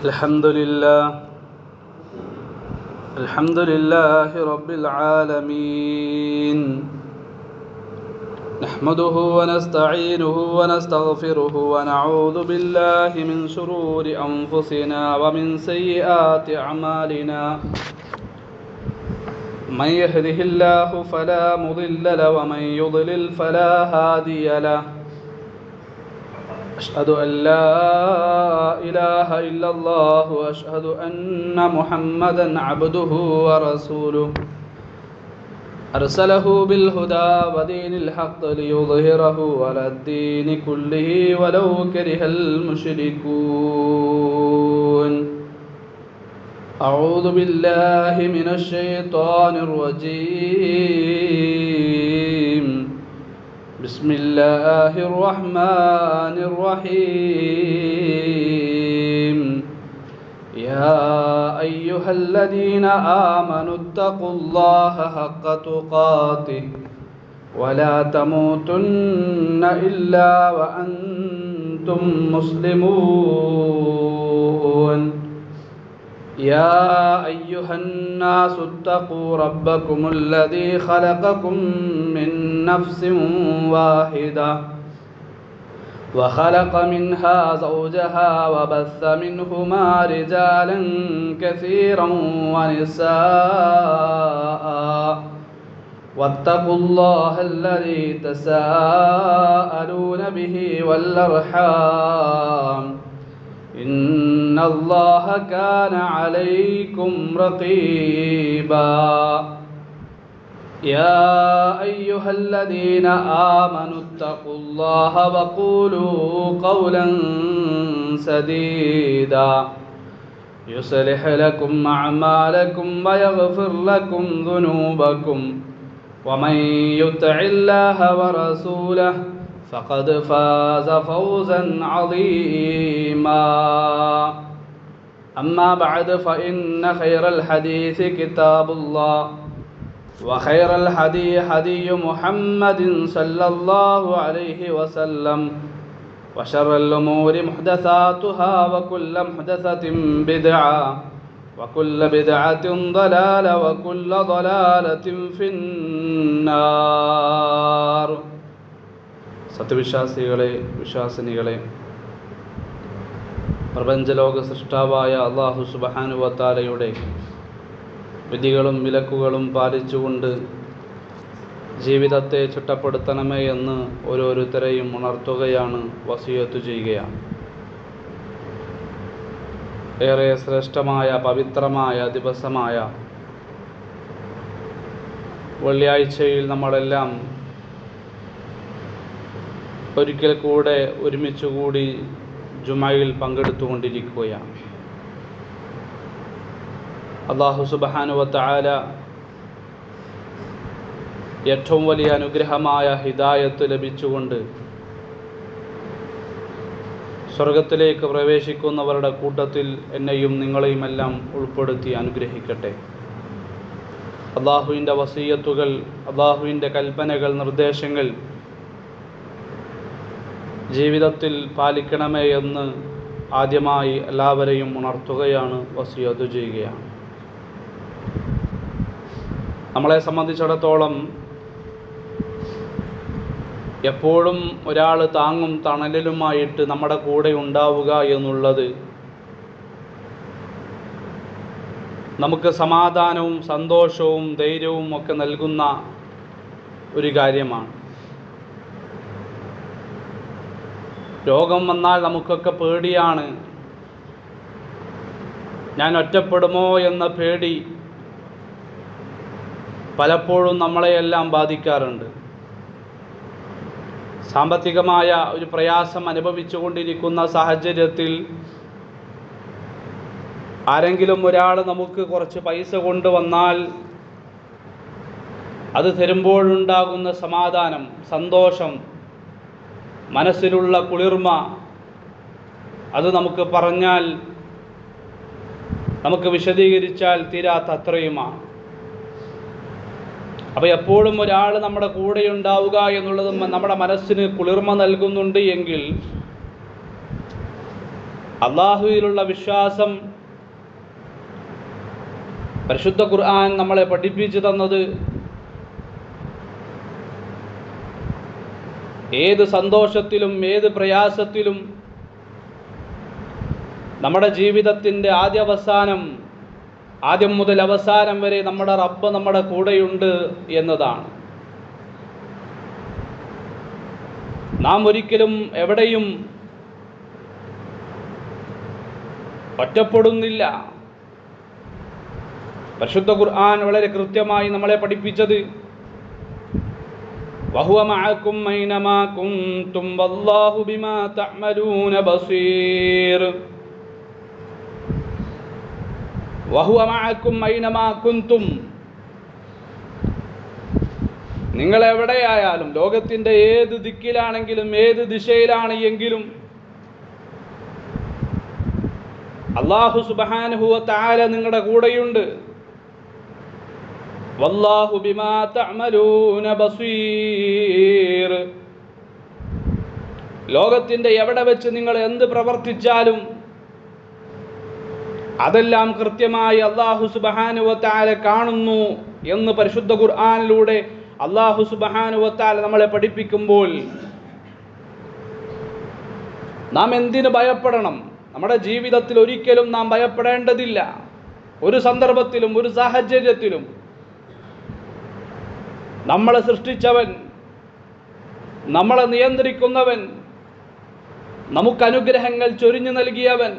الحمد لله رب العالمين، نحمده ونستعينه ونستغفره ونعوذ بالله من شرور أنفسنا ومن سيئات أعمالنا. من يهده الله فلا مضل له ومن يضلل فلا هادي له. أشهد أن لا إله إلا الله وأشهد أن محمدا عبده ورسوله، أرسله بالهدى ودين الحق ليظهره على الدين كله ولو كره المشركون. أعوذ بالله من الشيطان الرجيم. بسم الله الرحمن الرحيم. يا أيها الذين آمنوا اتقوا الله حق تقاته ولا تموتن إلا وأنتم مسلمون. يا أيها الناس اتقوا ربكم الذي خلقكم من نفس واحدة وخلق منها زوجها وبث منهما رجالا كثيرا ونساء، واتقوا الله الذي تساءلون به والأرحام، إن الله كان عليكم رقيبا. يا أيها الذين آمنوا اتقوا الله وقولوا قولا سديدا يصلح لكم أعمالكم ويغفر لكم ذنوبكم، ومن يطع الله ورسوله فقد فاز فوزا عظيما. أما بعد، فإن خير الحديث كتاب الله، وخير الهدي هدي محمد صلى الله عليه وسلم، وشر الأمور محدثاتها وكل محدثة بدعة وكل بدعة ضلالة وكل ضلالة في النار. സത്യവിശ്വാസികളെ, വിശ്വാസിനികളെ, പ്രപഞ്ചലോക സൃഷ്ടാവായ അല്ലാഹു സുബ്ഹാനഹു വ തആലയുടെ വിധികളും വിലക്കുകളും പാലിച്ചുകൊണ്ട് ജീവിതത്തെ ചിട്ടപ്പെടുത്തണമേ എന്ന് ഓരോരുത്തരെയും ഉണർത്തുകയാണ്, വസിയത്ത് ചെയ്യുകയാണ്. ഏറെ ശ്രേഷ്ഠമായ പവിത്രമായ ദിവസമായ വെള്ളിയാഴ്ചയിൽ നമ്മളെല്ലാം ഒരിക്കൽ കൂടെ ഒരുമിച്ചുകൂടി ജുമയിൽ പങ്കെടുത്തുകൊണ്ടിരിക്കുകയാണ്. അല്ലാഹു സുബ്ഹാനഹു വ തആല ഏറ്റവും വലിയ അനുഗ്രഹമായ ഹിദായത്ത് ലഭിച്ചുകൊണ്ട് സ്വർഗത്തിലേക്ക് പ്രവേശിക്കുന്നവരുടെ കൂട്ടത്തിൽ എന്നെയും നിങ്ങളെയുമെല്ലാം ഉൾപ്പെടുത്തി അനുഗ്രഹിക്കട്ടെ. അല്ലാഹുവിൻ്റെ വസിയത്തുകൾ, അല്ലാഹുവിൻ്റെ കൽപ്പനകൾ, നിർദ്ദേശങ്ങൾ ജീവിതത്തിൽ പാലിക്കണമേ എന്ന് ആദ്യമായി എല്ലാവരെയും ഉണർത്തുകയാണ്, വസിയത്ത് ചെയ്യുകയാണ്. നമ്മളെ സംബന്ധിച്ചിടത്തോളം എപ്പോഴും ഒരാൾ താങ്ങും തണലിലുമായിട്ട് നമ്മുടെ കൂടെ ഉണ്ടാവുക എന്നുള്ളത് നമുക്ക് സമാധാനവും സന്തോഷവും ധൈര്യവും ഒക്കെ നൽകുന്ന ഒരു കാര്യമാണ്. രോഗം വന്നാൽ നമുക്കൊക്കെ പേടിയാണ്. ഞാൻ ഒറ്റപ്പെടുമോ എന്ന പേടി പലപ്പോഴും നമ്മളെയെല്ലാം ബാധിക്കാറുണ്ട്. സാമ്പത്തികമായ ഒരു പ്രയാസം അനുഭവിച്ചു കൊണ്ടിരിക്കുന്ന സാഹചര്യത്തിൽ ആരെങ്കിലും ഒരാൾ നമുക്ക് കുറച്ച് പൈസ കൊണ്ടുവന്നാൽ അത് തരുമ്പോഴുണ്ടാകുന്ന സമാധാനം, സന്തോഷം, മനസ്സിലുള്ള കുളിർമ, അത് നമുക്ക് പറഞ്ഞാൽ, നമുക്ക് വിശദീകരിച്ചാൽ തീരാത്ത അത്രയുമാണ്. അപ്പോൾ എപ്പോഴും ഒരാൾ നമ്മുടെ കൂടെ ഉണ്ടാവുക എന്നുള്ളത് നമ്മുടെ മനസ്സിന് കുളിർമ നൽകുന്നുണ്ട് എങ്കിൽ അള്ളാഹുവിലുള്ള വിശ്വാസം പരിശുദ്ധ ഖുർആൻ നമ്മളെ പഠിപ്പിച്ചു തന്നത് ഏത് സന്തോഷത്തിലും ഏത് പ്രയാസത്തിലും നമ്മുടെ ജീവിതത്തിൻ്റെ ആദ്യം മുതൽ അവസാനം വരെ നമ്മുടെ റബ്ബ് നമ്മുടെ കൂടെയുണ്ട് എന്നതാണ്. നാം ഒരിക്കലും എവിടെയും ഒറ്റപ്പെടുന്നില്ല. പരിശുദ്ധ ഖുർആൻ വളരെ കൃത്യമായി നമ്മളെ പഠിപ്പിച്ചത് വഹുവ മഅകും ഐനമാ കുൻതും വല്ലാഹു ബിമാ തഅമലൂന ബസീർ. വഹുവ മഅകും ഐനമാ കുൻതും, നിങ്ങൾ എവിടെയായാലും, ലോകത്തിൻ്റെ ഏത് ദിക്കിലാണെങ്കിലും ഏത് ദിശയിലാണ് എങ്കിലും അല്ലാഹു സുബ്ഹാനഹു വ തആല നിങ്ങളുടെ കൂടെയുണ്ട്. വല്ലാഹു ബിമാ തഅമലൂന ബസീർ. ലോകത്തിൻ്റെ എവിടെ വെച്ച് നിങ്ങൾ എന്ത് പ്രവർത്തിച്ചാലും അതെല്ലാം കൃത്യമായി അല്ലാഹു സുബ്ഹാനഹു വ തആല കാണുന്നു എന്ന് പരിശുദ്ധ ഖുർആനിലൂടെ അല്ലാഹു സുബ്ഹാനഹു വ തആല നമ്മളെ പഠിപ്പിക്കുമ്പോൾ നാം എന്തിനു ഭയപ്പെടണം? നമ്മുടെ ജീവിതത്തിൽ ഒരിക്കലും നാം ഭയപ്പെടേണ്ടതില്ല. ഒരു സന്ദർഭത്തിലും ഒരു സാഹചര്യത്തിലും നമ്മളെ സൃഷ്ടിച്ചവൻ, നമ്മളെ നിയന്ത്രിക്കുന്നവൻ, നമുക്ക് അനുഗ്രഹങ്ങൾ ചൊരിഞ്ഞു നൽകിയവൻ,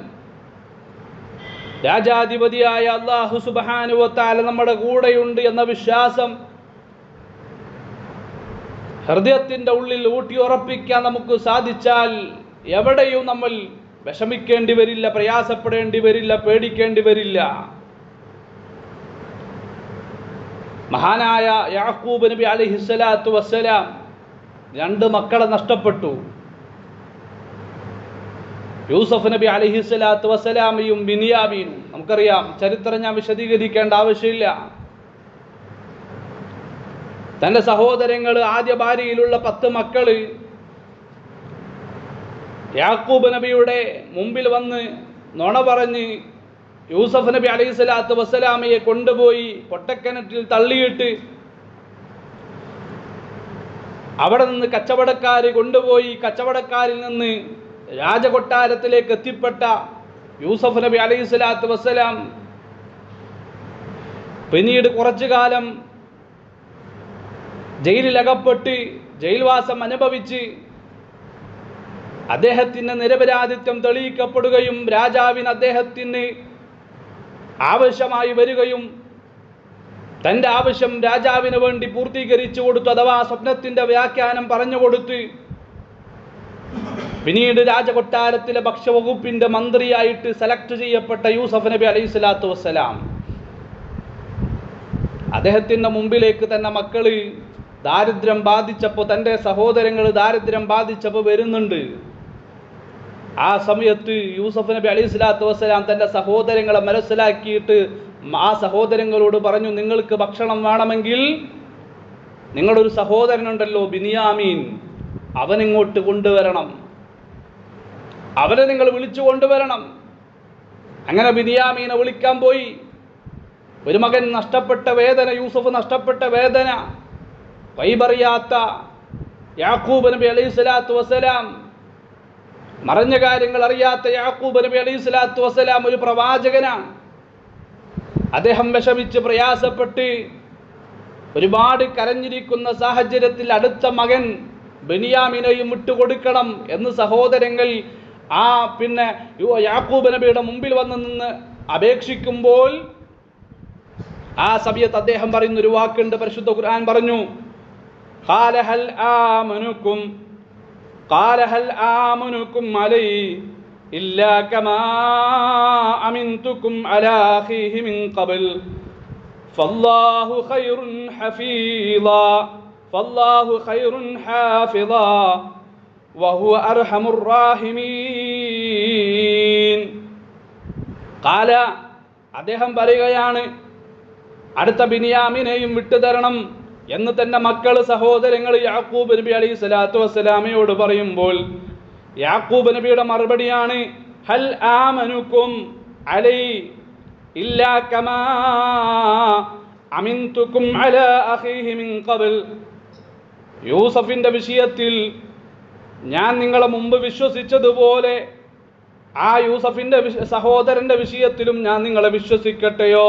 രാജാധിപതിയായ അല്ലാഹു സുബ്ഹാനഹു വ തആല നമ്മുടെ കൂടെയുണ്ട് എന്ന വിശ്വാസം ഹൃദയത്തിൻ്റെ ഉള്ളിൽ ഊട്ടിയുറപ്പിക്കാൻ നമുക്ക് സാധിച്ചാൽ എവിടെയും നമ്മൾ വിഷമിക്കേണ്ടി വരില്ല, പ്രയാസപ്പെടേണ്ടി വരില്ല, പേടിക്കേണ്ടി വരില്ല. മഹാനായ യാക്കൂബ് നബി അലൈഹിസ്സലാത്തു വസ്സലാം 2 മക്കളെ നഷ്ടപ്പെട്ടു. യൂസഫ് നബി അലൈഹിസ്സലാത്തു വസ്സലാമയും ബിനിയാമീനും. നമുക്കറിയാം, ചരിത്രം ഞാൻ വിശദീകരിക്കേണ്ട ആവശ്യമില്ല. തൻ്റെ സഹോദരങ്ങൾ, ആദ്യ ഭാര്യയിലുള്ള 10 മക്കള് യാക്കൂബ് നബിയുടെ മുമ്പിൽ വന്ന് നുണ പറഞ്ഞ് യൂസഫ് നബി അലൈഹിസ്സലാത്തു വസ്സലാമയെ കൊണ്ടുപോയി കൊട്ടക്കിണറ്റിൽ തള്ളിയിട്ട് അവിടെ നിന്ന് കച്ചവടക്കാർ കൊണ്ടുപോയി കച്ചവടക്കാരിൽ നിന്ന് രാജകൊട്ടാരത്തിലേക്ക് എത്തിപ്പെട്ട യൂസഫ് നബി അലൈഹിസ്സലാത്തു വസ്സലാം പിന്നീട് കുറച്ചു കാലം ജയിലിലകപ്പെട്ട് ജയിൽവാസം അനുഭവിച്ച് അദ്ദേഹത്തിന് നിരപരാധിത്വം തെളിയിക്കപ്പെടുകയും രാജാവിന് അദ്ദേഹത്തിന് ആവശ്യമായി വരികയും തൻ്റെ ആവശ്യം രാജാവിന് വേണ്ടി പൂർത്തീകരിച്ചു കൊടുത്തു, അഥവാ സ്വപ്നത്തിൻ്റെ വ്യാഖ്യാനം പറഞ്ഞു കൊടുത്ത് പിന്നീട് രാജകൊട്ടാരത്തിലെ ഭക്ഷ്യവകുപ്പിൻ്റെ മന്ത്രിയായിട്ട് സെലക്ട് ചെയ്യപ്പെട്ട യൂസഫ് നബി അലൈഹിസ്സലാത്തു വസ്സലാം അദ്ദേഹത്തിൻ്റെ മുമ്പിലേക്ക് തന്നെ മക്കള് ദാരിദ്ര്യം ബാധിച്ചപ്പോൾ, തൻ്റെ സഹോദരങ്ങൾ ദാരിദ്ര്യം ബാധിച്ചപ്പോൾ വരുന്നുണ്ട്. ആ സമയത്ത് യൂസഫ് നബി അലൈഹിസ്സലാത്തു വസ്സലാം തൻ്റെ സഹോദരങ്ങളെ മനസ്സിലാക്കിയിട്ട് ആ സഹോദരങ്ങളോട് പറഞ്ഞു, നിങ്ങൾക്ക് ഭക്ഷണം വേണമെങ്കിൽ നിങ്ങളൊരു സഹോദരനുണ്ടല്ലോ ബിനിയാമീൻ, അവനിങ്ങോട്ട് കൊണ്ടുവരണം, അവനെ നിങ്ങൾ വിളിച്ചു കൊണ്ടുവരണം. അങ്ങനെ ബിനിയാമീനെ വിളിക്കാൻ പോയി. ഒരു മകൻ നഷ്ടപ്പെട്ട വേദന, യൂസഫ് നഷ്ടപ്പെട്ട വേദന വൈബറിയാത്ത യാക്കൂബ് നബി അലൈഹിസ്സലാത്തു വസ്സലാം, മറഞ്ഞ കാര്യങ്ങൾ അറിയാത്ത യാക്കൂബ് നബി അലൈഹിസ്സലാത്തു വസ്സലാം ഒരു പ്രവാചകനാണ്. അദ്ദേഹം വിഷമിച്ച് പ്രയാസപ്പെട്ട് ഒരുപാട് കരഞ്ഞിരിക്കുന്ന സാഹചര്യത്തിൽ അടുത്ത മകൻ ബെനിയാമിനെയും വിട്ടുകൊടുക്കണം എന്ന് സഹോദരങ്ങൾ യാക്കൂബ് നബിയുടെ മുമ്പിൽ വന്ന് നിന്ന് അപേക്ഷിക്കുമ്പോൾ ആ സമയത്ത് അദ്ദേഹം പറയുന്ന ഒരു വാക്കുണ്ട്. പരിശുദ്ധ ഖുർആൻ പറഞ്ഞു, قال هل آمنكم عليه إلا كما أمنتكم على أخيه من قبل فالله خير حافظا وهو أرحم الراحمين. قال, അദ്ദേഹം പറയുകയാണ്, അടുത്ത ബിനിയാമിനെയും വിട്ടുതരണം എന്ന് തന്റെ മക്കള് സഹോദരങ്ങൾ യാക്കൂബ് നബി അലൈഹിസ്സലാത്തു വസ്സലാമയോട് പറയുമ്പോൾ യാക്കൂബ് നബിയുടെ മറുപടിയാണ്, ഹൽ ആമനുകും അലൈ ഇല്ലാ കമാ അമിൻതുകും അലാ അഖീഹി മിൻ ഖബൽ. യൂസഫിന്റെ വിഷയത്തിൽ ഞാൻ നിങ്ങളെ മുമ്പ് വിശ്വസിച്ചതുപോലെ ആ യൂസഫിന്റെ സഹോദരന്റെ വിഷയത്തിലും ഞാൻ നിങ്ങളെ വിശ്വസിക്കട്ടെയോ?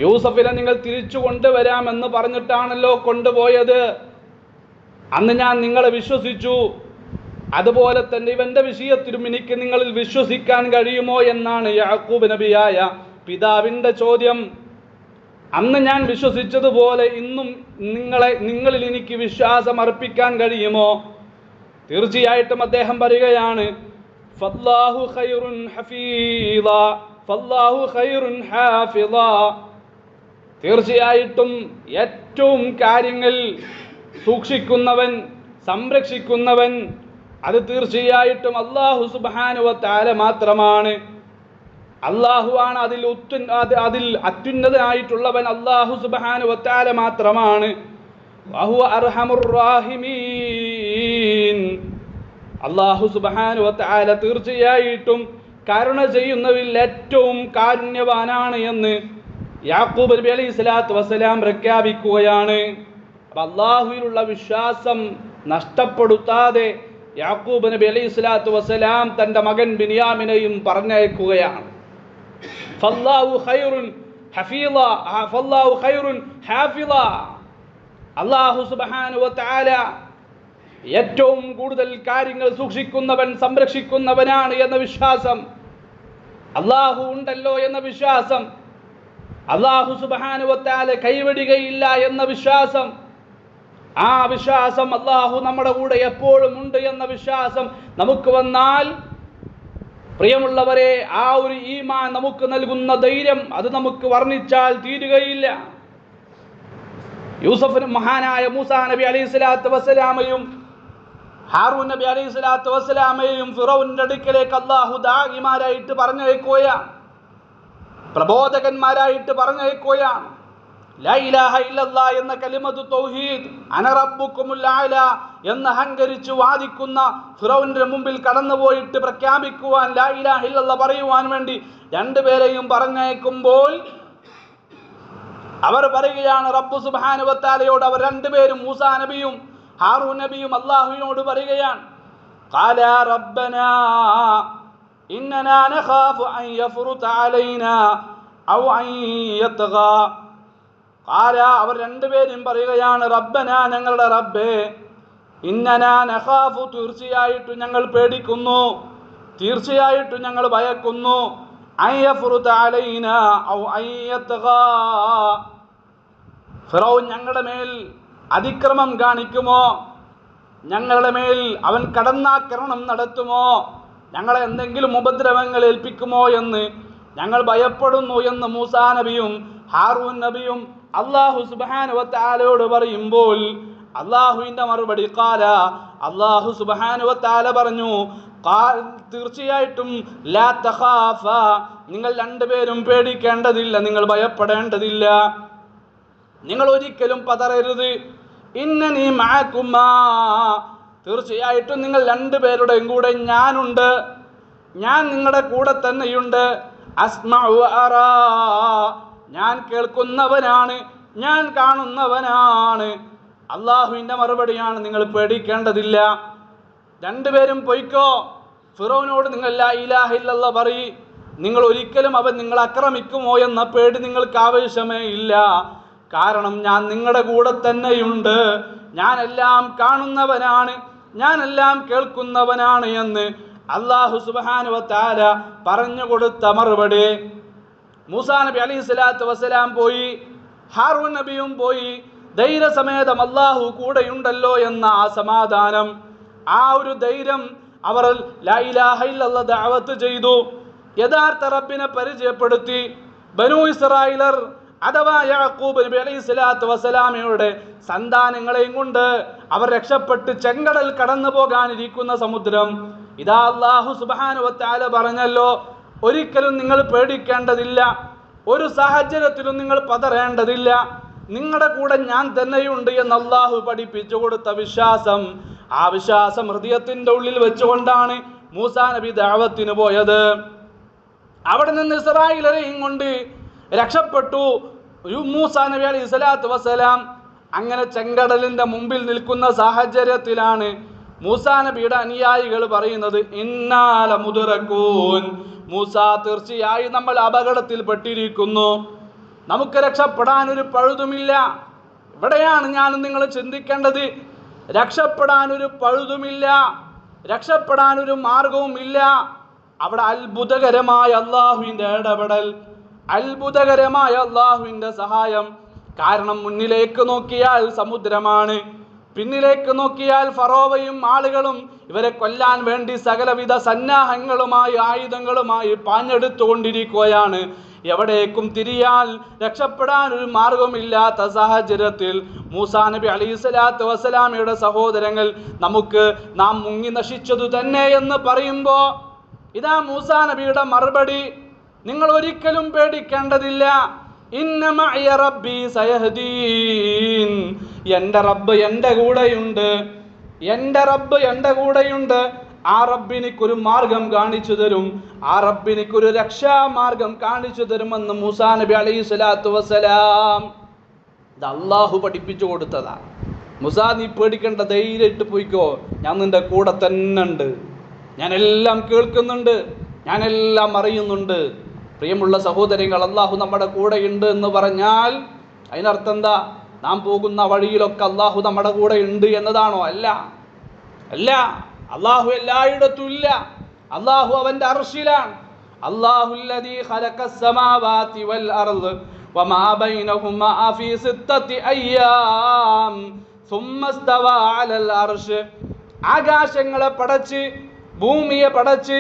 യൂസഫിനെ നിങ്ങൾ തിരിച്ചു കൊണ്ടുവരാമെന്ന് പറഞ്ഞിട്ടാണല്ലോ കൊണ്ടുപോയത്. അന്ന് ഞാൻ നിങ്ങളെ വിശ്വസിച്ചു. അതുപോലെ തന്നെ ഇവന്റെ വിഷയത്തിലും എനിക്ക് നിങ്ങളിൽ വിശ്വസിക്കാൻ കഴിയുമോ എന്നാണ് യാക്കൂബ് നബിയായ പിതാവിന്റെ ചോദ്യം. അന്ന് ഞാൻ വിശ്വസിച്ചതുപോലെ ഇന്നും നിങ്ങളിൽ എനിക്ക് വിശ്വാസം അർപ്പിക്കാൻ കഴിയുമോ? തീർച്ചയായിട്ടും അദ്ദേഹം പറയുകയാണ്, ഫല്ലാഹു ഖൈറുൻ ഹഫീള, ഫല്ലാഹു ഖൈറുൻ ഹാഫിള. തീർച്ചയായിട്ടും ഏറ്റവും കാര്യങ്ങൾ സൂക്ഷിക്കുന്നവൻ, സംരക്ഷിക്കുന്നവൻ അത് തീർച്ചയായിട്ടും അല്ലാഹു സുബ്ഹാനഹു വ തആല മാത്രമാണ്. അല്ലാഹുവാണ് അതിൽ അത്യുന്നതനായിട്ടുള്ളവൻ. അല്ലാഹു സുബ്ഹാനഹു വ തആല മാത്രമാണ്. വഹുവ അർഹമുർ റാഹിമീൻ. അല്ലാഹു സുബ്ഹാനഹു വ തആല തീർച്ചയായിട്ടും കരുണ ചെയ്യുന്നവരിൽ ഏറ്റവും കാരുണ്യവാനാണ് എന്ന് യാക്കൂബ് നബി അലൈഹി സ്വലാത്തു വസ്സലാം പ്രഖ്യാപിക്കുകയാണ്. അപ്പം അല്ലാഹുവിലുള്ള വിശ്വാസം നഷ്ടപ്പെടുത്താതെ യാക്കൂബ് നബി അലൈഹി സ്വലാത്തു വസ്സലാം തൻ്റെ മകൻ ബിനിയാമിനെയും പറഞ്ഞയക്കുകയാണ്. ഫല്ലാഹു ഖൈറുൻ ഹഫീള, ഫല്ലാഹു ഖൈറുൻ ഹാഫിള. അല്ലാഹു സുബ്ഹാനഹു വ തആല ഏറ്റവും കൂടുതൽ കാര്യങ്ങൾ സൂക്ഷിക്കുന്നവൻ, സംരക്ഷിക്കുന്നവനാണ് എന്ന വിശ്വാസം, അല്ലാഹു ഉണ്ടല്ലോ എന്ന വിശ്വാസം, അല്ലാഹു സുബ്ഹാനഹു വ തആല കൈവിടുകയില്ല എന്ന വിശ്വാസം, ആ വിശ്വാസം അല്ലാഹു നമ്മുടെ കൂടെ എപ്പോഴും ഉണ്ട് എന്ന വിശ്വാസം നമുക്ക് വന്നാൽ, പ്രിയമുള്ളവരെ, ആ ഒരു ഈമാൻ നമുക്ക് നൽകുന്ന ധൈര്യം അത് നമുക്ക് വർണ്ണിച്ചാൽ തീരുകയില്ല. യൂസഫിനും മഹാനായ മൂസാ നബി അലൈഹി സ്വലാത്തു വസ്സലാമയും ഹാറൂൻ നബി അലൈഹി സ്വലാത്തു വസ്സലാമയും ഫിറൗന്റെ അടുക്കലേക്ക് അല്ലാഹു ദാഇമാരായിട്ട് പറഞ്ഞയക്കുകയാണ്, പ്രബോധകന്മാരായിട്ട് പറഞ്ഞയക്കുകയാണ്. ലാ ഇലാഹ ഇല്ലല്ലാഹ് എന്ന കലിമത്തു തൗഹീദ്, അന റബ്ബുക്കുമുൽ അഅല എന്ന് അഹങ്കരിച്ച് വാദിക്കുന്ന ഫിറൗന്റെ മുമ്പിൽ കടന്നുപോയിട്ട് പ്രഖ്യാപിക്കുവാൻ, ലാ ഇലാഹ ഇല്ലല്ലാഹ് പറയുവാൻ വേണ്ടി രണ്ടുപേരെയും പറഞ്ഞയക്കുമ്പോൾ അവർ പറയുകയാണ് റബ്ബ് സുബ്ഹാനഹു വ തആലയോട്, അവർ രണ്ടുപേരും മൂസാ നബിയും ഹാറൂൻ നബിയും അല്ലാഹുവിനോട് പറയുകയാണ്, ഖാല റബ്ബനാ ഇന്നനാ നഖാഫു അൻ യഫ്റുത അലൈനാ ഔ അൻ യത്ഗാ. ഖാല അവർ രണ്ടുപേരും പറയുകയാണ്, റബ്ബന ഞങ്ങളുടെ റബ്ബേ, ഇന്നനാ നഖാഫു തീർച്ചയായിട്ടും ഞങ്ങൾ പേടിക്കുന്നു, തീർച്ചയായിട്ടും ഞങ്ങൾ ഭയക്കുന്നു, അൻ യഫ്റുത അലൈനാ ഔ അൻ യത്ഗാ, ഫിറൗൻ ഞങ്ങളുടെ മേൽ അതിക്രമം കാണിക്കുമോ, ഞങ്ങളുടെ മേൽ അവൻ കടന്നാക്രമണം നടത്തുമോ, ഞങ്ങളെ എന്തെങ്കിലും ഉപദ്രവങ്ങൾ ഏൽപ്പിക്കുമോ എന്ന് ഞങ്ങൾ ഭയപ്പെടുന്നു എന്ന് മൂസാ നബിയും ഹാറൂൻ നബിയും അല്ലാഹു സുബ്ഹാനഹു വ തആലയോട് പറയുമ്പോൾ അല്ലാഹുവിന്റെ മറുപടി, ഖാല, അല്ലാഹു സുബ്ഹാനഹു വ തആല പറഞ്ഞു, തീർച്ചയായിട്ടും ലാ തഖാഫ, നിങ്ങൾ രണ്ടുപേരും പേടിക്കേണ്ടതില്ല, നിങ്ങൾ ഭയപ്പെടേണ്ടതില്ല, നിങ്ങൾ ഒരിക്കലും പതറരുത്. ഇന്നനീ മഅകുമാ, തീർച്ചയായിട്ടും നിങ്ങൾ രണ്ടുപേരുടെയും കൂടെ ഞാനുണ്ട്, ഞാൻ നിങ്ങളുടെ കൂടെ തന്നെയുണ്ട്. അസ്മഉ വ അറാ, ഞാൻ കേൾക്കുന്നവനാണ്, ഞാൻ കാണുന്നവനാണ്. അല്ലാഹുവിന്റെ മറുപടിയാണ്, നിങ്ങൾ പേടിക്കേണ്ടതില്ല, രണ്ടുപേരും പൊയ്ക്കോ. ഫിറൗനോട് നിങ്ങൾ ലാ ഇലാഹ ഇല്ലല്ലാഹ് പറയ്, നിങ്ങൾ ഒരിക്കലും അവൻ നിങ്ങളെ ആക്രമിക്കുമോ എന്ന പേടി നിങ്ങൾക്ക് ആവശ്യമേ ഇല്ല. കാരണം ഞാൻ നിങ്ങളുടെ കൂടെ തന്നെയുണ്ട്, ഞാനെല്ലാം കാണുന്നവനാണ്, ഞാനെല്ലാം കേൾക്കുന്നവനാണ് എന്ന് അല്ലാഹു സുബ്ഹാനഹു വ തആല പറഞ്ഞു കൊടുത്ത മറുപടി. മൂസാ നബി അലൈഹി സ്വലാത്തു വസ്സലാം പോയി, ഹാറൂൻ നബിയും പോയി. ധൈര്യസമേതം അല്ലാഹു കൂടെയുണ്ടല്ലോ എന്ന ആ സമാധാനം, ആ ഒരു ധൈര്യം അവർ ലാ ഇലാഹ ഇല്ലല്ലാഹ് ദഅവത്ത് ചെയ്തു, യഥാർത്ഥ റബ്ബിനെ പരിചയപ്പെടുത്തി. ബനൂ ഇസ്രായേലർ അഥവാ യാക്കൂബ് നബി അലൈഹി സ്വലാത്തു വസ്സലാമയുടെ സന്താനങ്ങളെയും കൊണ്ട് അവർ രക്ഷപ്പെട്ട് ചെങ്കടൽ കടന്നു പോകാനിരിക്കുന്ന സമുദ്രം ഇതാ അല്ലാഹു സുബ്ഹാനഹു വ തആല പറഞ്ഞല്ലോ, ഒരിക്കലും നിങ്ങൾ പേടിക്കേണ്ടതില്ല, ഒരു സാഹചര്യത്തിലും നിങ്ങൾ പതറേണ്ടതില്ല, നിങ്ങളുടെ കൂടെ ഞാൻ തന്നെയുണ്ട് എന്ന് അല്ലാഹു പഠിപ്പിച്ചു കൊടുത്ത വിശ്വാസം, ആ വിശ്വാസം ഹൃദയത്തിന്റെ ഉള്ളിൽ വെച്ചുകൊണ്ടാണ് മൂസാ നബി ദഅവത്തിന് പോയത്. അവിടെ നിന്ന് ഇസ്രായേലരെയും കൊണ്ട് രക്ഷപ്പെട്ടു മൂസാ നബി അലൈഹി സ്വലാത്തു വസ്സലാം. അങ്ങനെ ചെങ്കടലിന്റെ മുമ്പിൽ നിൽക്കുന്ന സാഹചര്യത്തിലാണ് മൂസാ നബിയുടെ അനുയായികൾ പറയുന്നത്, ഇന്നാല മുദ്റകൂൻ, മൂസ തീർച്ചയായും നമ്മൾ അപകടത്തിൽപ്പെട്ടിരിക്കുന്നു, നമുക്ക് രക്ഷപ്പെടാൻ ഒരു പഴുതുമില്ല. ഇവിടെയാണ് ഞാൻ നിങ്ങൾ ചിന്തിക്കേണ്ടത്. രക്ഷപ്പെടാൻ ഒരു പഴുതുമില്ല, രക്ഷപ്പെടാൻ ഒരു മാർഗവുമില്ല. അവിടെ അത്ഭുതകരമായ അള്ളാഹുവിൻ്റെ ഇടപെടൽ, അത്ഭുതകരമായ അള്ളാഹുവിൻ്റെ സഹായം. കാരണം മുന്നിലേക്ക് നോക്കിയാൽ സമുദ്രമാണ്, പിന്നിലേക്ക് നോക്കിയാൽ ഫറോവയും ആളുകളും ഇവരെ കൊല്ലാൻ വേണ്ടി സകലവിധ സന്നാഹങ്ങളുമായി ആയുധങ്ങളുമായി പാഞ്ഞെടുത്തുകൊണ്ടിരിക്കുകയാണ്. എവിടേക്കും തിരിയാൽ രക്ഷപ്പെടാൻ ഒരു മാർഗമില്ലാത്ത സാഹചര്യത്തിൽ മൂസാ നബി അലൈഹി സ്വലാത്തു വസ്സലാമയുടെ സഹോദരങ്ങൾ നാം മുങ്ങി നശിച്ചതു തന്നെ എന്ന് പറയുമ്പോൾ ഇതാ മൂസാ നബിയുടെ മറുപടി, നിങ്ങൾ ഒരിക്കലും പേടിക്കേണ്ടതില്ല. ഇന്ന മഅയ റബ്ബി സയഹ്ദീൻ, എൻ്റെ റബ്ബ് എൻ്റെ കൂടെയുണ്ട്, എൻ്റെ റബ്ബ് എൻ്റെ കൂടെയുണ്ട്. ആ റബ്ബിനിക്കൊരു മാർഗം കാണിച്ചു തരും, ആ റബ്ബിനിക്കൊരു രക്ഷാമാർഗം കാണിച്ചു തരുമെന്ന് മൂസാ നബി അലൈഹി സ്വലാത്തു വസ്സലാം ഇത് അള്ളാഹു പഠിപ്പിച്ചു കൊടുത്തതാ. മൂസാ, നീ പേടിക്കേണ്ട, ധൈര്യമായിട്ട് പോയിക്കോ, ഞാൻ നിന്റെ കൂടെ തന്നെ ഉണ്ട്, ഞാനെല്ലാം കേൾക്കുന്നുണ്ട്, ഞാനെല്ലാം അറിയുന്നുണ്ട്. പ്രിയമുള്ള സഹോദരങ്ങൾ, അള്ളാഹു നമ്മുടെ കൂടെ ഉണ്ട് എന്ന് പറഞ്ഞാൽ അതിനർത്ഥം എന്താ? നാം പോകുന്ന വഴിയിലൊക്കെ അള്ളാഹു നമ്മുടെ കൂടെ ഉണ്ട് എന്നതാണോ? അല്ല, അല്ല. അള്ളാഹു എല്ലായിടത്തും ഇല്ല. അള്ളാഹു അവന്റെ അർശിലാണ്. അല്ലാഹുല്ലദീ ഖലഖസ് സമാവാതി വൽ അർദ് വമാ ബൈനഹുമാ ഫീ സിത്തത്തി അയ്യാം സുമ്മ ഇസ്തവാ അലൽ അർശ്. ആകാശങ്ങളെ പടച്ച് ഭൂമിയെ പടച്ച്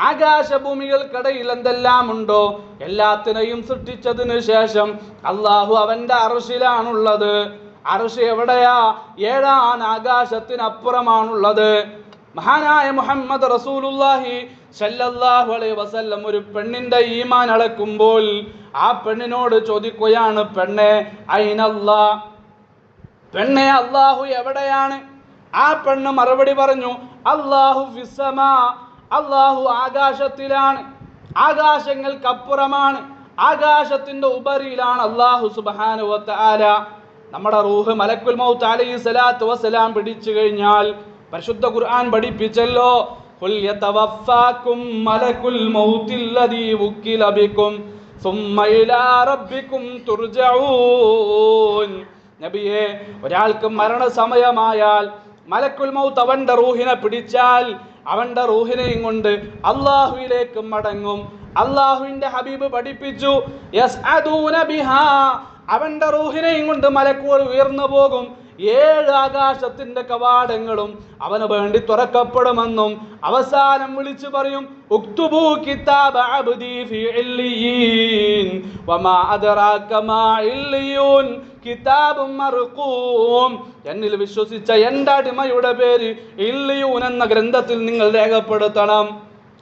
ആകാശഭൂമികൾക്കിടയിൽ എന്തെല്ലാം ഉണ്ടോ എല്ലാത്തിനെയും സൃഷ്ടിച്ചതിന് ശേഷം അള്ളാഹു അവന്റെ അർശിലാണുള്ളത്. അർശ് എവിടെയാ? 7 ആകാശത്തിനപ്പുറമാണുള്ളത്. മഹാനായ മുഹമ്മദ് റസൂലുള്ളാഹി സല്ലല്ലാഹു അലൈഹി വസല്ലം ഒരു പെണ്ണിന്റെ ഈമാൻ അളക്കുമ്പോൾ ആ പെണ്ണിനോട് ചോദിക്കുകയാണ്, പെണ്ണെ ഐനല്ലാ, പെണ്ണെ അള്ളാഹു എവിടെയാണ്? ആ പെണ്ണ് മറുപടി പറഞ്ഞു, അല്ലാഹു ഫിസ്സമാ, അള്ളാഹു ആകാശത്തിലാണ്, ആകാശങ്ങൾക്കപ്പുറമാണ്, ആകാശത്തിന്റെ ഉപരിയിലാണ് അള്ളാഹു സുബ്ഹാനഹു വ തആല. നമ്മുടെ റൂഹ് മലക്കുൽ മൗത്ത് അലൈഹി സ്വലാത്തു വസ്സലാം പിടിച്ചു കഴിഞ്ഞാൽ പരിശുദ്ധ ഖുർആൻ പഠിപ്പിച്ചല്ലോ, ഖുൽ യതവഫാകും മലക്കുൽ മൗത്തില്ലദീ വുക്കില ബികും സുമ്മ ഇലാ റബ്ബികും തുർജഊൻ. നബിയെ, ഒരാൾക്ക് മരണസമയമായാൽ മലക്കുൽ മൗത്ത് അവന്റെ റൂഹിനെ പിടിച്ചാൽ അവന്റെ റൂഹിനെയും കൊണ്ട് അള്ളാഹുവിലേക്ക് മടങ്ങും. അള്ളാഹുവിന്റെ ഹബീബ് പഠിപ്പിച്ചു, യസ്അദൂന ബിഹാ, അവന്റെ റൂഹിനെയും കൊണ്ട് മലക്കുകൾ ഉയർന്നു പോകും. 7 ആകാശത്തിന്റെ കവാടങ്ങളും അവന് വേണ്ടി തുറക്കപ്പെടുമെന്നും അവസാനം വിളിച്ചു പറയും, ഉക്തുബൂ കിതാബ അബ്ദി ഫീ ഇല്ലിയീൻ വമാ അദ്റാക മാ ഇല്ലിയൂൻ കിതാബും മർഖൂം. എന്നിൽ വിശ്വസിച്ച എൻ്റെ അടിമയുടെ പേര് ഇല്ലിയൂൻ എന്ന ഗ്രന്ഥത്തിൽ നിങ്ങൾ രേഖപ്പെടുത്തണം.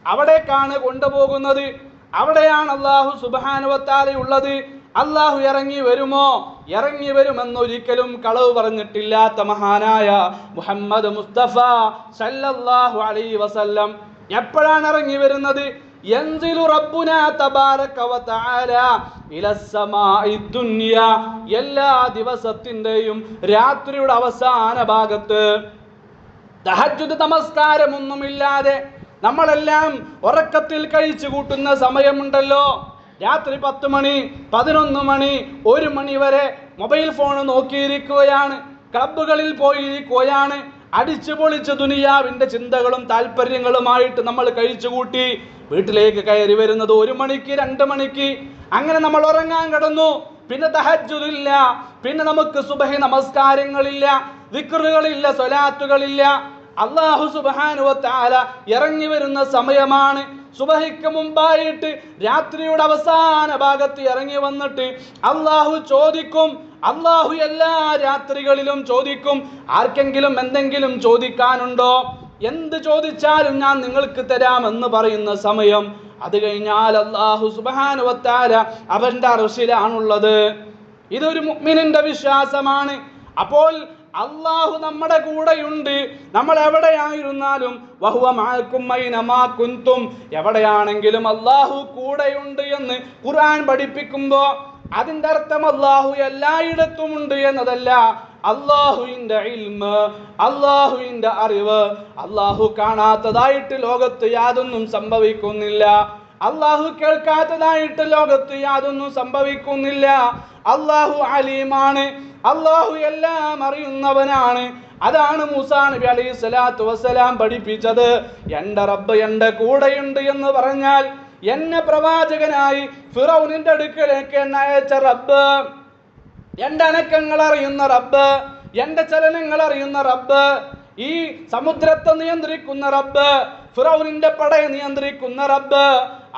അവിടേക്കാണ് കൊണ്ടുപോകുന്നത്. അവിടെയാണ് അല്ലാഹു സുബ്ഹാനഹു വ തആല ഉള്ളത്. അള്ളാഹു ഇറങ്ങി വരുമോ? ഇറങ്ങി വരുമെന്നൊരിക്കലും കളവ് പറഞ്ഞിട്ടില്ലാത്ത മഹാനായ മുഹമ്മദ് മുസ്തഫ സല്ലല്ലാഹു അലൈഹി വസല്ലം എപ്പോഴാണ് ഇറങ്ങി വരുന്നത്? യൻസിലു റബ്ബുനാ തബാരക വ തആല ഇലസ്സമാഇ ദുനിയ, എല്ലാ ദിവസത്തിന്റെയും രാത്രിയുടെ അവസാന ഭാഗത്ത് തഹജ്ജുദ് നമസ്കാരമൊന്നുമില്ലാതെ നമ്മളെല്ലാം ഉറക്കത്തിൽ കഴിച്ചു കൂട്ടുന്ന സമയമുണ്ടല്ലോ, രാത്രി 10 മണി 11 മണി 1 മണി വരെ മൊബൈൽ ഫോൺ നോക്കിയിരിക്കുകയാണ്, ക്ലബ്ബുകളിൽ പോയിരിക്കുകയാണ്, അടിച്ചു പൊളിച്ച് ദുനിയാവിന്റെ ചിന്തകളും താല്പര്യങ്ങളുമായിട്ട് നമ്മൾ കഴിച്ചുകൂട്ടി വീട്ടിലേക്ക് കയറി വരുന്നത് 1 മണിക്ക് 2 മണിക്ക്. അങ്ങനെ നമ്മൾ ഉറങ്ങാൻ കിടന്നു. പിന്നെ തഹജ്ജുദില്ല, പിന്നെ നമുക്ക് സുബഹി നമസ്കാരങ്ങളില്ല, ദിക്റുകളില്ല, സ്വലാത്തുകളില്ല. അല്ലാഹു സുബ്ഹാനഹു വ തആല ഇറങ്ങി വരുന്ന സമയമാണ്. സുബഹിക്ക് മുമ്പായിട്ട് രാത്രിയുടെ അവസാന ഭാഗത്ത് ഇറങ്ങി വന്നിട്ട് അല്ലാഹു ചോദിക്കും. അല്ലാഹു എല്ലാ രാത്രികളിലും ചോദിക്കും, ആർക്കെങ്കിലും എന്തെങ്കിലും ചോദിക്കാനുണ്ടോ? എന്ത് ചോദിച്ചാലും ഞാൻ നിങ്ങൾക്ക് തരാമെന്ന് പറയുന്ന സമയം. അത് കഴിഞ്ഞാൽ അല്ലാഹു സുബ്ഹാനഹു വ തആല അവന്റെ അർശിലാണുള്ളത്. ഇതൊരു മുഅ്മിനിന്റെ വിശ്വാസമാണ്. അപ്പോൾ അള്ളാഹു നമ്മുടെ കൂടെയുണ്ട്. നമ്മൾ എവിടെയായിരുന്നാലും വഹുവ മഅക്കും ഐനമാ കുൻതും, എവിടെയാണെങ്കിലും അള്ളാഹു കൂടെയുണ്ട് എന്ന് ഖുർആൻ പഠിപ്പിക്കുമ്പോൾ അതിന്റെ അർത്ഥം അള്ളാഹു എല്ലായിടത്തുമുണ്ട് എന്നതല്ല. അള്ളാഹുവിന്റെ ഇൽമ്, അള്ളാഹുവിന്റെ അറിവ്, അള്ളാഹു കാണാത്തതായിട്ട് ലോകത്ത് യാതൊന്നും സംഭവിക്കുന്നില്ല. അള്ളാഹു കേൾക്കാത്തതായിട്ട് ലോകത്ത് യാതൊന്നും സംഭവിക്കുന്നില്ല. അള്ളാഹു അലീമാണ്, അള്ളാഹു എല്ലാം അറിയുന്നവനാണ്. അതാണ് മൂസാ നബി അലൈഹി സ്വലാത്തു വസ്സലാം പഠിപ്പിച്ചത്. എന്റെ റബ്ബ് എന്റെ കൂടെയുണ്ട് എന്ന് പറഞ്ഞാൽ എന്നെ പ്രവാചകനായി ഫിറൗനിന്റെ അടുക്കലേക്ക് എന്നെ അയച്ച റബ്ബ്, എന്റെ അനക്കങ്ങൾ അറിയുന്ന റബ്ബ്, എന്റെ ചലനങ്ങൾ അറിയുന്ന റബ്ബ്, ഈ സമുദ്രത്തെ നിയന്ത്രിക്കുന്ന റബ്ബ്, ഫിറൗനിന്റെ പടയെ നിയന്ത്രിക്കുന്ന റബ്ബ്,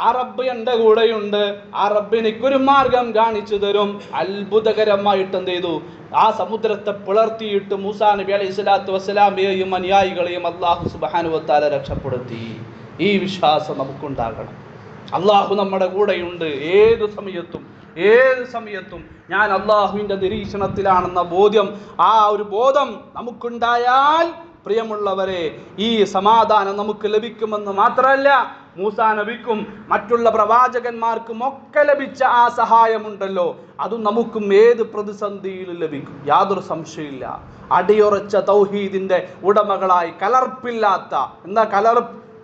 ആ റബ്ബ് എന്റെ കൂടെയുണ്ട്. ആ റബ്ബ് എനിക്കൊരു മാർഗം കാണിച്ചു തരും. അത്ഭുതകരമായിട്ട് എന്ത് ചെയ്തു? ആ സമുദ്രത്തെ പിളർത്തിയിട്ട് മൂസാ നബി അലൈഹി സ്വലാത്തു വസ്സലാമയെയും അനുയായികളെയും അല്ലാഹു സുബ്ഹാനഹു വ തആല രക്ഷപ്പെടുത്തി. ഈ വിശ്വാസം നമുക്കുണ്ടാകണം. അള്ളാഹു നമ്മുടെ കൂടെയുണ്ട്. ഏത് സമയത്തും ഞാൻ അള്ളാഹുവിന്റെ നിരീക്ഷണത്തിലാണെന്ന ബോധ്യം, ആ ഒരു ബോധം നമുക്കുണ്ടായാൽ പ്രിയമുള്ളവരെ, ഈ സമാധാനം നമുക്ക് ലഭിക്കുമെന്ന് മാത്രമല്ല, മൂസാ നബിക്കും മറ്റുള്ള പ്രവാചകന്മാർക്കും ഒക്കെ ലഭിച്ച ആ സഹായമുണ്ടല്ലോ, അതും നമുക്കും ഏത് പ്രതിസന്ധിയിലും ലഭിക്കും. യാതൊരു സംശയമില്ല. അടിയുറച്ച തൗഹീദിന്റെ ഉടമകളായി, കലർപ്പില്ലാത്ത, എന്താ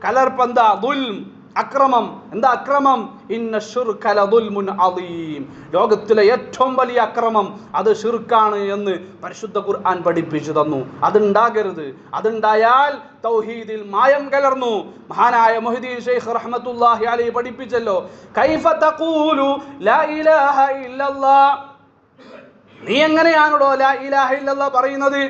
കലർപ്പ് എന്താ? ദുൽം, അക്രമം. എന്താ അക്രമം? ഇന്ന ശിർക ലദുൽമുൻ അദീം. ലോകത്തിലെ ഏറ്റവും വലിയ അക്രമം അത് ശിർക്കാണ് എന്ന് പരിശുദ്ധ ഖുർആൻ പഠിപ്പിച്ചു തന്നു. അതുണ്ടാകരുത്. അതുണ്ടായാൽ തൗഹീദിൽ മായം കലർന്നു. മഹാനായ മുഹ്യിദ്ദീൻ ശൈഖ് റഹ്മത്തുള്ളാഹി അലൈഹി പഠിപ്പിച്ചല്ലോ, കൈഫ തഖൂലു ലാ ഇലാഹ ഇല്ലല്ലാഹ്, നീ എങ്ങനെയാണോ ലാ ഇലാഹ ഇല്ലല്ലാഹ് പറയുന്നത്?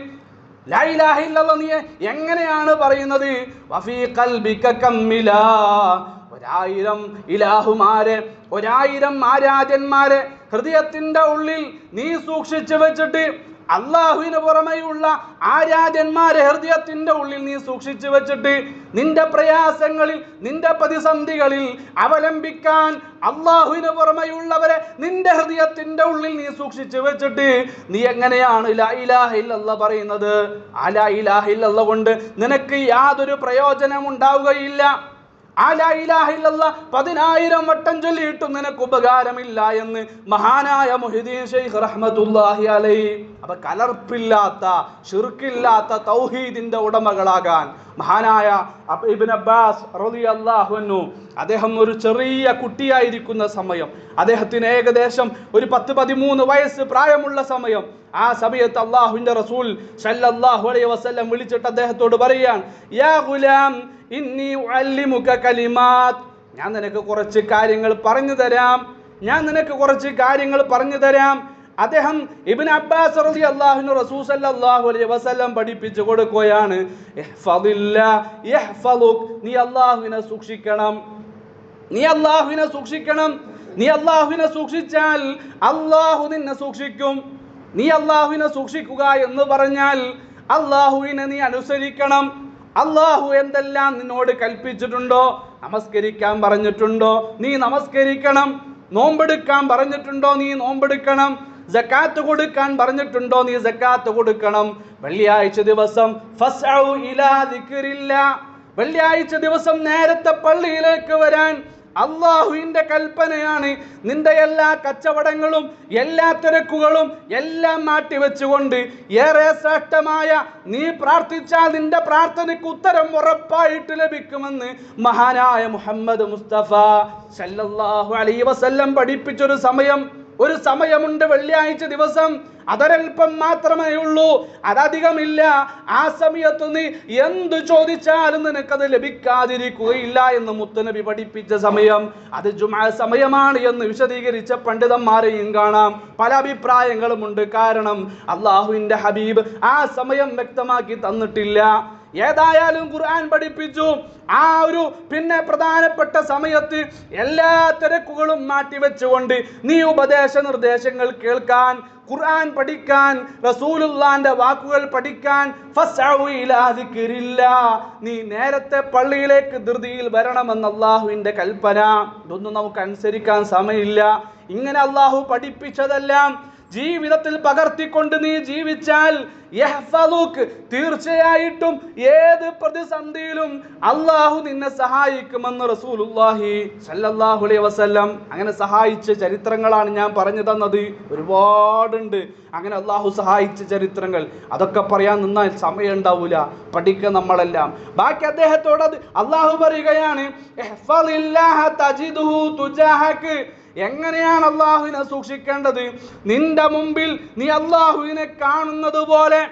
ലാ ഇലാഹ ഇല്ലല്ലാഹ് നീ എങ്ങനെയാണ് പറയുന്നത്? വഫീ ഖൽബിക കമ്മിലാ, 1000 ഇലാഹുമാരെ, 1000 ആരാധ്യന്മാരെ ഹൃദയത്തിന്റെ ഉള്ളിൽ നീ സൂക്ഷിച്ചു വെച്ചിട്ട്, അള്ളാഹുവിന് പുറമെയുള്ള ആരാധ്യന്മാരെ ഹൃദയത്തിന്റെ ഉള്ളിൽ നീ സൂക്ഷിച്ചു വെച്ചിട്ട്, നിന്റെ പ്രയാസങ്ങളിൽ, നിന്റെ പ്രതിസന്ധികളിൽ അവലംബിക്കാൻ അള്ളാഹുവിന് പുറമെയുള്ളവരെ നിന്റെ ഹൃദയത്തിന്റെ ഉള്ളിൽ നീ സൂക്ഷിച്ചു വെച്ചിട്ട് നീ എങ്ങനെയാണ് ലാ ഇലാഹ ഇല്ലല്ലാഹ് പറയുന്നത്? ആ ലാ ഇലാഹ ഇല്ലല്ലാഹ് കൊണ്ട് നിനക്ക് യാതൊരു പ്രയോജനം ഉണ്ടാവുകയില്ല. ആ ലാ ഇലാഹ ഇല്ലല്ലാഹ് 10,000 വട്ടം ചൊല്ലിയിട്ടും നിനക്ക് ഉപകാരമില്ല എന്ന് മഹാനായ മുഹ്യിദ്ദീൻ ശൈഖ് റഹ്മത്തുള്ളാഹി അലൈഹി. അപ്പൊ കലർപ്പില്ലാത്ത, ശിർക്കില്ലാത്ത തൗഹീദിന്റെ ഉടമകളാകാൻ മഹാനായ ഇബ്നു അബ്ബാസ് റളിയല്ലാഹു അൻഹു, അദ്ദേഹം ഒരു ചെറിയ കുട്ടിയായിരിക്കുന്ന സമയം, അദ്ദേഹത്തിന് ഏകദേശം ഒരു 10-13 വയസ്സ് പ്രായമുള്ള സമയം, ആ സമയത്ത് അല്ലാഹുവിന്റെ റസൂൽ സല്ലല്ലാഹു അലൈഹി വസല്ലം വിളിച്ചിട്ട് അദ്ദേഹത്തോട് പറയാൻ, യാ ഗുലാം ഇന്നി ഉഅല്ലിമുക കലിമാത്ത്, ഞാൻ നിനക്ക് കുറച്ച് കാര്യങ്ങൾ പറഞ്ഞു തരാം. അദ്ദേഹം ഇബ്നു അബ്ബാസ് റളിയല്ലാഹു അൻഹു റസൂൽ സല്ലല്ലാഹു അലൈഹി വസല്ലം പഠിപ്പിച്ചു കൊടുക്കുകയാണ്, ഇഹ്ഫദില്ലാഹ് യഹ്ഫദുക്, നീ അല്ലാഹുവിനെ സൂക്ഷിക്കണം. നീ അല്ലാഹുവിനെ സൂക്ഷിച്ചാൽ അല്ലാഹു നിന്നെ സൂക്ഷിക്കും. നീ അല്ലാഹുവിനെ സൂക്ഷിക്കുക എന്ന് പറഞ്ഞാൽ അല്ലാഹുവിനെ നീ അനുസരിക്കണം. അല്ലാഹു എന്തെല്ലാം നിന്നോട് കൽപ്പിച്ചിട്ടുണ്ടോ, നമസ്കരിക്കാൻ പറഞ്ഞിട്ടുണ്ടോ നീ നമസ്കരിക്കണം, നോമ്പെടുക്കാൻ പറഞ്ഞിട്ടുണ്ടോ നീ നോമ്പെടുക്കണം, സക്കാത്ത് കൊടുക്കാൻ പറഞ്ഞിട്ടുണ്ടോ നീ സക്കാത്ത് കൊടുക്കണം. വെള്ളിയാഴ്ച ദിവസം ഫസ്ഔ ഇലാ ദിക്രില്ലാഹ്, വെള്ളിയാഴ്ച ദിവസം നേരത്തെ പള്ളിയിലേക്ക് വരാൻ അള്ളാഹുവിന്റെ കൽപ്പനയാണ്. നിന്റെ എല്ലാ കച്ചവടങ്ങളും, എല്ലാ തിരക്കുകളും എല്ലാം മാറ്റിവെച്ചുകൊണ്ട് ഏറെ ശ്രേഷ്ഠമായ നീ പ്രാർത്ഥിച്ചാൽ നിന്റെ പ്രാർത്ഥനയ്ക്ക് ഉത്തരം ഉറപ്പായിട്ട് ലഭിക്കുമെന്ന് മഹാനായ മുഹമ്മദ് മുസ്തഫ സല്ലല്ലാഹു അലൈഹി വസല്ലം പഠിപ്പിച്ചൊരു സമയമുണ്ട് വെള്ളിയാഴ്ച ദിവസം. അതൊരൽപ്പം മാത്രമേ ഉള്ളൂ, അതധികമില്ല. ആ സമയത്ത് നീ എന്ത് ചോദിച്ചാലും നിനക്കത് ലഭിക്കാതിരിക്കുകയില്ല എന്ന് മുത്തുനബി പഠിപ്പിച്ച സമയം അത് ജുമുഅ സമയമാണ് എന്ന് വിശദീകരിച്ച പണ്ഡിതന്മാരെയും കാണാം. പല അഭിപ്രായങ്ങളുമുണ്ട്. കാരണം അള്ളാഹുവിന്റെ ഹബീബ് ആ സമയം വ്യക്തമാക്കി തന്നിട്ടില്ല. ഏതായാലും ഖുർആൻ പഠിപ്പിച്ചു ആ ഒരു പ്രധാനപ്പെട്ട സമയത്ത് എല്ലാ തിരക്കുകളും മാറ്റിവെച്ചുകൊണ്ട് നീ ഉപദേശ നിർദ്ദേശങ്ങൾ കേൾക്കാൻ, ഖുർആൻ പഠിക്കാൻ, റസൂലുള്ളാന്റെ വാക്കുകൾ പഠിക്കാൻ, ഫസ്ഔ ഇലാ ദിക്രില്ലാഹ്, നീ നേരത്തെ പള്ളിയിലേക്ക് ധൃതിയിൽ വരണമെന്ന് അല്ലാഹുവിന്റെ കൽപ്പന. ഇതൊന്നും നമുക്ക് അനുസരിക്കാൻ സമയമില്ല. ഇങ്ങനെ അല്ലാഹു പഠിപ്പിച്ചതെല്ലാം ജീവിതത്തിൽ പകർത്തിക്കൊണ്ട് നീ ജീവിച്ചാൽ യഹ്ഫദുക്, തീർച്ചയായിട്ടും ഏത് പ്രതിസന്ധിയിലും അള്ളാഹു നിന്നെ സഹായിക്കുമെന്ന് റസൂലുള്ളാഹി സ്വല്ലല്ലാഹു അലൈഹി വസല്ലം. അങ്ങനെ സഹായിച്ച ചരിത്രങ്ങളാണ് ഞാൻ പറഞ്ഞു തന്നത്. ഒരുപാടുണ്ട് അങ്ങനെ അള്ളാഹു സഹായിച്ച ചരിത്രങ്ങൾ. അതൊക്കെ പറയാൻ നിന്നാൽ സമയം ഉണ്ടാവൂല, പഠിക്കുക നമ്മളെല്ലാം. ബാക്കി അദ്ദേഹത്തോട് അള്ളാഹു പറയുകയാണ്, എങ്ങനെയാണ് അള്ളാഹുവിനെ സൂക്ഷിക്കേണ്ടത്? നിന്റെ മുമ്പിൽ നീ അള്ളാഹുവിനെ കാണുന്നത് പോലെ,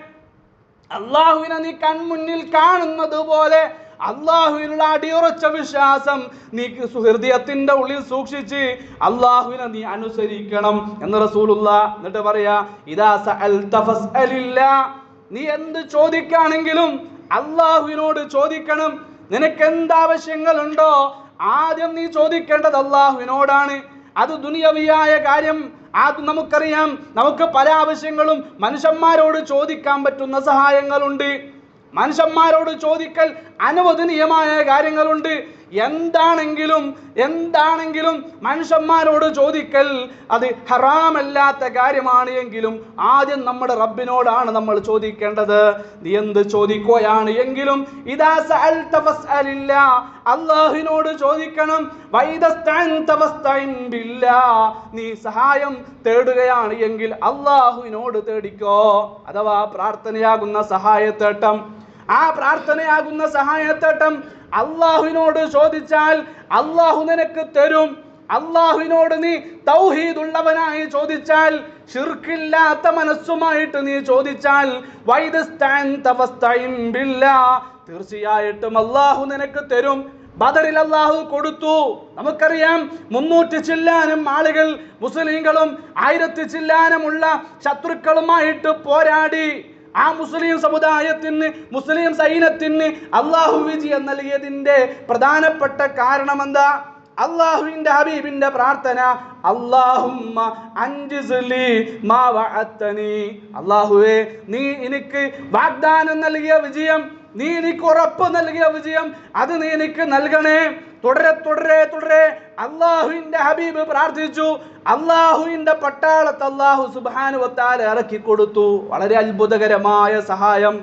അള്ളാഹുവിനെ നീ കൺമുന്നിൽ കാണുന്നത് പോലെ അള്ളാഹുവിനുള്ള അടിയുറച്ച വിശ്വാസം നീ ഹൃദയത്തിന്റെ ഉള്ളിൽ സൂക്ഷിച്ച് അള്ളാഹുവിനെ നീ അനുസരിക്കണം എന്ന് റസൂലുള്ളാഹ്. എന്നിട്ട് പറയാ, ഇദാ സഅൽത ഫസ്അലില്ലാ, നീ എന്ത് ചോദിക്കുകയാണെങ്കിലും അള്ളാഹുവിനോട് ചോദിക്കണം. നിനക്ക് എന്താവശ്യങ്ങളുണ്ടോ ആദ്യം നീ ചോദിക്കേണ്ടത് അള്ളാഹുവിനോടാണ്. അത് ദുനിയവിയായ കാര്യം, അത് നമുക്കറിയാം. നമുക്ക് പല ആവശ്യങ്ങളും മനുഷ്യന്മാരോട് ചോദിക്കാൻ പറ്റുന്ന സഹായങ്ങളുണ്ട്, മനുഷ്യന്മാരോട് ചോദിക്കൽ അനുവദനീയമായ കാര്യങ്ങളുണ്ട്. എന്താണെങ്കിലും മനുഷ്യന്മാരോട് ചോദിക്കൽ അത് ഹറാമല്ലാത്ത കാര്യമാണ് എങ്കിലും ആദ്യം നമ്മുടെ റബ്ബിനോടാണ് നമ്മൾ ചോദിക്കേണ്ടത്. നീ എന്ത് ചോദിക്കുകയാണ് എങ്കിലും ഇദാ സഅൽത ഫസ്അലില്ലാ, അല്ലാഹുവിനോട് ചോദിക്കണം. വൈദസ്തഅൻത ഫസ്തഇൻ ബില്ലാ, നീ സഹായം തേടുകയാണ് എങ്കിൽ അല്ലാഹുവിനോട് തേടിക്കോ. അഥവാ പ്രാർത്ഥനയാകുന്ന സഹായത്തേട്ടം, ആ പ്രാർത്ഥനയാകുന്ന സഹായത്തേട്ടം അള്ളാഹുവിനോട് ചോദിച്ചാൽ അള്ളാഹു നിനക്ക് തരും. അള്ളാഹുവിനോട് നീ തൗഹീദുള്ളവനായി ചോദിച്ചാൽ, ശിർക്കില്ലാത്ത മനസ്സുമായിട്ട് നീ ചോദിച്ചാൽ, വൈദസ്തഅൻത ഫസ്തഇൻ ബില്ലാ, തീർച്ചയായിട്ടും അള്ളാഹു നിനക്ക് തരും. ബദറിൽ അള്ളാഹു കൊടുത്തു. നമുക്കറിയാം 300 ചില്ലാനം ആളുകൾ മുസ്ലിങ്ങളും 1000 ചില്ലാനമുള്ള ശത്രുക്കളുമായിട്ട് പോരാടി. ആ മുസ്ലിം സമുദായത്തിന്, മുസ്ലിം സൈന്യത്തിന് അള്ളാഹു വിജയം നൽകിയതിന്റെ പ്രധാനപ്പെട്ട കാരണം എന്താ? അള്ളാഹുവിന്റെ ഹബീബിന്റെ പ്രാർത്ഥന, അല്ലാഹുമ്മ അൻജിസ്ലി മാ വഅത്തനി, അള്ളാഹുവേ നീ എനിക്ക് വാഗ്ദാനം നൽകിയ വിജയം, നീ എനിക്ക് ഉറപ്പ് നൽകിയ വിജയം അത് നീ എനിക്ക് നൽകണേ. തുടരെ അള്ളാഹുവിന്റെ ഹബീബ് പ്രാർത്ഥിച്ചു. അള്ളാഹുവിന്റെ പട്ടാളത്ത് അള്ളാഹു സുബ്ഹാനഹു വ തആല ഇറക്കി കൊടുത്തു. വളരെ അത്ഭുതകരമായ സഹായം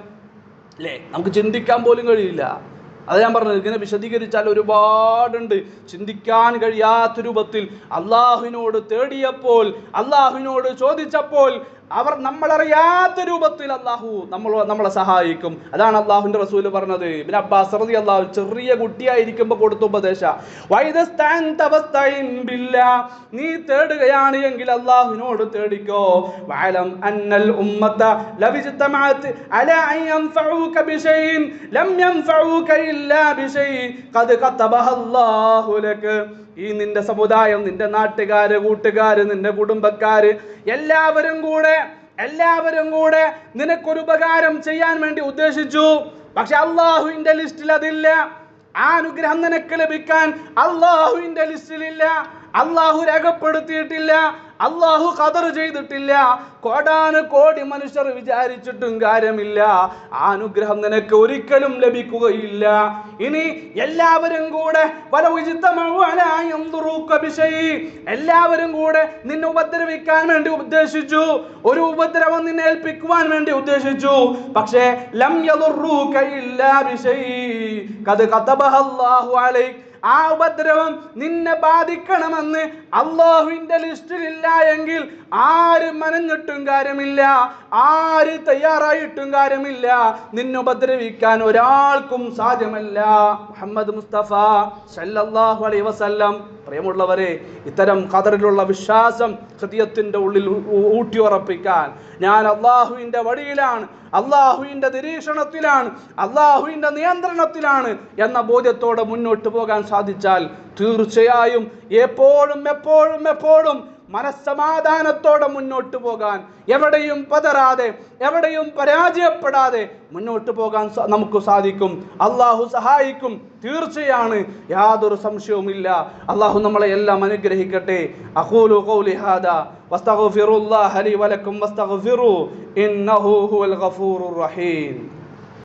അല്ലേ, നമുക്ക് ചിന്തിക്കാൻ പോലും കഴിയില്ല. അത് ഞാൻ പറഞ്ഞത്, ഇങ്ങനെ വിശദീകരിച്ചാൽ ഒരുപാടുണ്ട്. ചിന്തിക്കാൻ കഴിയാത്ത രൂപത്തിൽ അള്ളാഹുവിനോട് തേടിയപ്പോൾ, അള്ളാഹുവിനോട് ചോദിച്ചപ്പോൾ അവർ നമ്മളറിയാത്ത രൂപത്തിൽ അള്ളാഹു നമ്മളെ സഹായിക്കും. അതാണ് അള്ളാഹുവിന്റെ റസൂല് പറഞ്ഞത്. ഇബ്നു അബ്ബാസ് റളിയല്ലാഹു അൻഹു ചെറിയ കുട്ടിയായിരിക്കുമ്പോൾ കൊടുത്ത ഉപദേശം, വൈദസ്തഅൻത ഫസ്തഇൻ ബില്ലാ, നീ തേടുകയാണ് എങ്കിൽ അള്ളാഹുവിനോട് തേടിക്കോ. വഅലം അന്നൽ ഉമ്മത ലവിജ്തമഅത് അലാ അൻ യൻഫഉക ബിശൈഇൻ ലം യൻഫഉക ഇല്ലാ ബിശൈഇൻ ഖദ് കതബഹ അല്ലാഹു ലക, ഈ നിന്റെ സമുദായം, നിന്റെ നാട്ടുകാര്, കൂട്ടുകാര്, നിന്റെ കുടുംബക്കാര് എല്ലാവരും കൂടെ നിനക്കൊരു ഉപകാരം ചെയ്യാൻ വേണ്ടി ഉദ്ദേശിച്ചു. പക്ഷെ അള്ളാഹുവിന്റെ ലിസ്റ്റിൽ അതില്ല. ആ അനുഗ്രഹം നിനക്ക് ലഭിക്കാൻ അള്ളാഹുവിന്റെ ലിസ്റ്റിലില്ല. അള്ളാഹു രേഖപ്പെടുത്തിയിട്ടില്ല, അള്ളാഹു ഖദർ ചെയ്തിട്ടില്ല. കോടാനുകോടി മനുഷ്യർ വിചാരിച്ചിട്ടും കാര്യമില്ല, ആ അനുഗ്രഹം നിനക്ക് ഒരിക്കലും ലഭിക്കുകയില്ല. ഇനി എല്ലാവരും കൂടെ എല്ലാവരും കൂടെ നിന്നെ ഉപദ്രവിക്കാൻ വേണ്ടി ഉദ്ദേശിച്ചു, ഒരു ഉപദ്രവം നിന്നെ ഏൽപ്പിക്കുവാൻ വേണ്ടി ഉദ്ദേശിച്ചു. പക്ഷേ ലം യദുറൂക ഇല്ലാ ബിശൈഇ ഖദ് കതബഹ അല്ലാഹു അലൈക, ആ ഉപദ്രവം നിന്നെ ബാധിക്കണമെന്ന് അള്ളാഹുവിന്റെ ലിസ്റ്റിലില്ല എങ്കിൽ ആര് മനഞ്ഞിട്ടും കാര്യമില്ല, ആര് തയ്യാറായിട്ടും കാര്യമില്ല. നിന്നെ ഉപദ്രവിക്കാൻ ഒരാൾക്കും സാധ്യമല്ല. മുഹമ്മദ് മുസ്തഫ സല്ലല്ലാഹു അലൈഹി വസല്ലം. പ്രിയമുള്ളവരെ, ഇത്തരം ഖദറിലുള്ള വിശ്വാസം ഹൃദയത്തിന്റെ ഉള്ളിൽ ഊട്ടിയുറപ്പിക്കാൻ, ഞാൻ അള്ളാഹുവിന്റെ വഴിയിലാണ്, അള്ളാഹുവിന്റെ നിരീക്ഷണത്തിലാണ്, അള്ളാഹുവിന്റെ നിയന്ത്രണത്തിലാണ് എന്ന ബോധ്യത്തോടെ മുന്നോട്ട് പോകാൻ സാധിച്ചാൽ തീർച്ചയായും എപ്പോഴും മനസ്സമാധാനത്തോടെ മുന്നോട്ട് പോകാൻ, എവിടെയും പതറാതെ, എവിടെയും പരാജയപ്പെടാതെ മുന്നോട്ട് പോകാൻ നമുക്ക് സാധിക്കും. അള്ളാഹു സഹായിക്കും, തീർച്ചയാണ്, യാതൊരു സംശയവുമില്ല. അള്ളാഹു നമ്മളെ എല്ലാം അനുഗ്രഹിക്കട്ടെ. അഖൂലു ഖൗലി ഹാദാ വസ്തഗ്ഫിറുല്ലാഹ ലി വലക്കും വസ്തഗ്ഫിറൂ ഇന്നഹു ഹുവൽ ഗഫൂറുർ റഹീം.